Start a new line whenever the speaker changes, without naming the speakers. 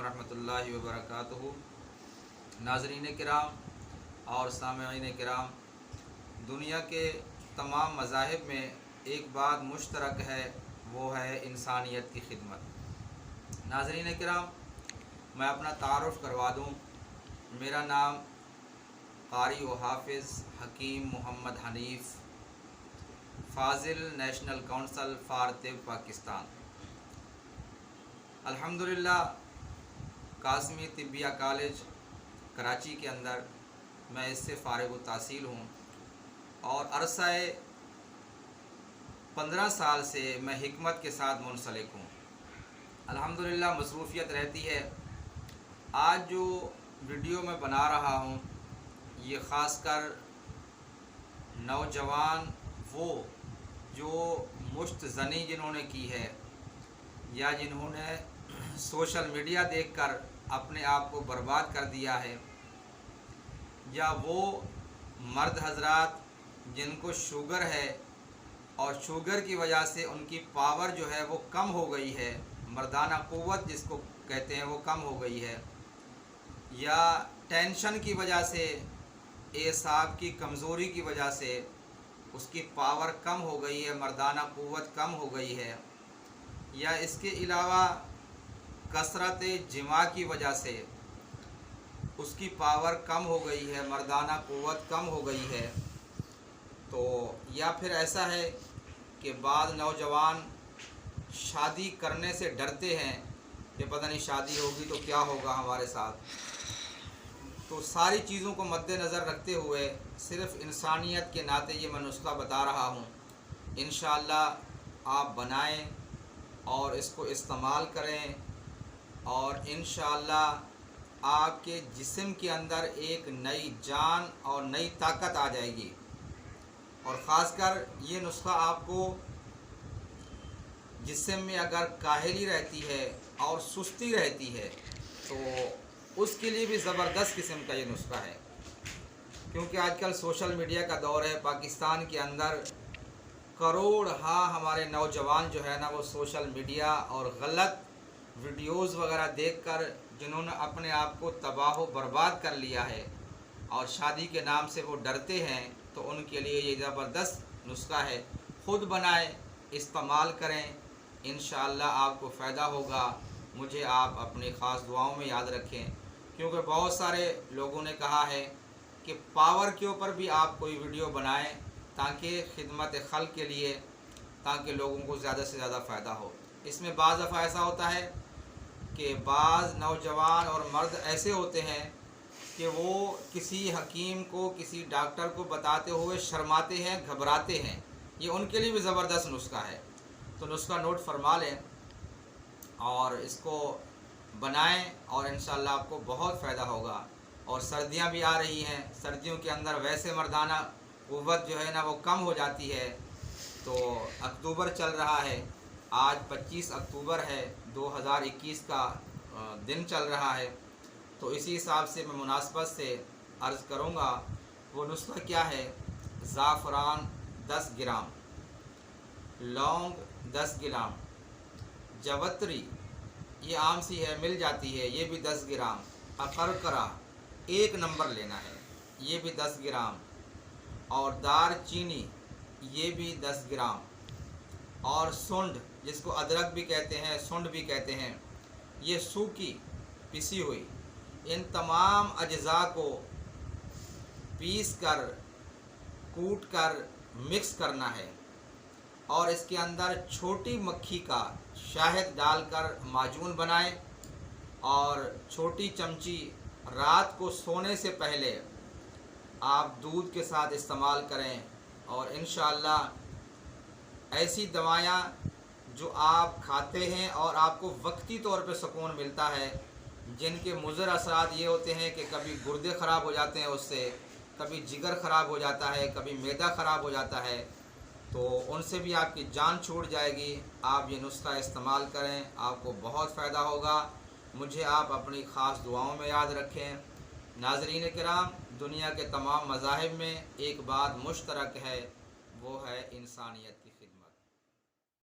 वरहमतुल्लाहि वबरकातुहू। नाज़रीन किराम और सामईन किराम, दुनिया के तमाम मज़ाहिब में एक बात मुश्तरक है, वो है इंसानियत की खिदमत। नाज़रीन किराम, मैं अपना तारुफ़ करवा दूँ। मेरा नाम क़ारी व हाफ़िज़ हकीम Mohammad Hanif, Fazil national council for तिब Pakistan. अल्हम्दुलिल्लाह कासमी तिब्बिया कॉलेज कराची के अंदर मैं इससे फ़ारिग़ तहसील हूँ और अरसाए 15 साल से मैं हिकमत के साथ मुंसलिक हूँ। अल्हम्दुलिल्लाह मसरूफ़ियत रहती है। आज जो वीडियो मैं बना रहा हूँ ये ख़ासकर नौजवान वो जो मुश्त ज़नी जिन्होंने की है या जिन्होंने सोशल मीडिया देखकर अपने आप को बर्बाद कर दिया है, या वो मर्द हजरात जिनको शुगर है और शुगर की वजह से उनकी पावर जो है वो कम हो गई है, मर्दाना क़ुव्वत जिसको कहते हैं वो कम हो गई है, या टेंशन की वजह से, एसाब की कमज़ोरी की वजह से उसकी पावर कम हो गई है, मर्दाना क़ुव्वत कम हो गई है, या इसके अलावा कसरत जिमा की वजह से उसकी पावर कम हो गई है, मर्दाना क़ुव्वत कम हो गई है, तो या फिर ऐसा है कि बाद नौजवान शादी करने से डरते हैं कि पता नहीं शादी होगी तो क्या होगा हमारे साथ। तो सारी चीज़ों को मद्देनज़र रखते हुए सिर्फ़ इंसानियत के नाते ये मैं नुस्ख़ा बता रहा हूँ। इंशाअल्लाह आप बनाएं और इसको इस्तेमाल करें और इंशाअल्लाह आपके जिस्म के अंदर एक नई जान और नई ताकत आ जाएगी। और ख़ासकर ये नुस्ख़ा आपको जिस्म में अगर काहली रहती है और सुस्ती रहती है तो उसके लिए भी ज़बरदस्त किस्म का ये नुस्ख़ा है, क्योंकि आजकल सोशल मीडिया का दौर है। पाकिस्तान के अंदर करोड़ हमारे नौजवान जो है ना वो सोशल मीडिया और गलत वीडियोज़ वगैरह देखकर जिन्होंने अपने आप को तबाह व बर्बाद कर लिया है और शादी के नाम से वो डरते हैं, तो उनके लिए ये ज़बरदस्त नुस्ख़ा है। ख़ुद बनाएं, इस्तेमाल करें, इंशाअल्लाह आपको फ़ायदा होगा। मुझे आप अपनी ख़ास दुआओं में याद रखें, क्योंकि बहुत सारे लोगों ने कहा है कि पावर के ऊपर भी आप कोई वीडियो बनाएं ताकि खिदमत खल्क़ के लिए, ताकि लोगों को ज़्यादा से ज़्यादा फ़ायदा हो। इसमें बाज़ दफ़ा ऐसा होता है कि बाज़ नौजवान और मर्द ऐसे होते हैं कि वो किसी हकीम को, किसी डॉक्टर को बताते हुए शर्माते हैं, घबराते हैं। ये उनके लिए भी ज़बरदस्त नुस्ख़ा है, तो नुस्ख़ा नोट फरमा लें और इसको बनाएं और इंशाअल्लाह आपको बहुत फ़ायदा होगा। और सर्दियां भी आ रही हैं, सर्दियों के अंदर वैसे मर्दाना क़ुव्वत जो है ना वो कम हो जाती है। तो अक्टूबर चल रहा है, आज 25 अक्टूबर है, 2021 का दिन चल रहा है, तो इसी हिसाब से मैं मुनासबत से अर्ज़ करूँगा वो नुस्ख़ा क्या है। ज़ाफ़रान 10 ग्राम, लौंग 10 ग्राम, जवत्री ये आम सी है, मिल जाती है, ये भी 10 ग्राम, अकरकरा 1 नंबर लेना है, ये भी 10 ग्राम, और दार चीनी ये भी 10 ग्राम, और सुंड जिसको अदरक भी कहते हैं, सुंड भी कहते हैं, ये सूखी पिसी हुई। इन तमाम अज्ज़ा को पीस कर, कूट कर मिक्स करना है और इसके अंदर छोटी मक्खी का शहद डालकर माजून बनाएं और छोटी चमची रात को सोने से पहले आप दूध के साथ इस्तेमाल करें। और इंशाअल्लाह ऐसी दवायाँ जो आप खाते हैं और आपको वक्ती तौर पे सुकून मिलता है, जिनके मुज़र असरात ये होते हैं कि कभी गुर्दे ख़राब हो जाते हैं उससे, कभी जिगर ख़राब हो जाता है, कभी मैदा ख़राब हो जाता है, तो उनसे भी आपकी जान छूट जाएगी। आप ये नुस्ख़ा इस्तेमाल करें, आपको बहुत फ़ायदा होगा। मुझे आप अपनी ख़ास दुआओं में याद रखें। नाज़रीन किराम, दुनिया के तमाम मज़ाहिब में एक बात मुश्तरक है, वो है इंसानियत।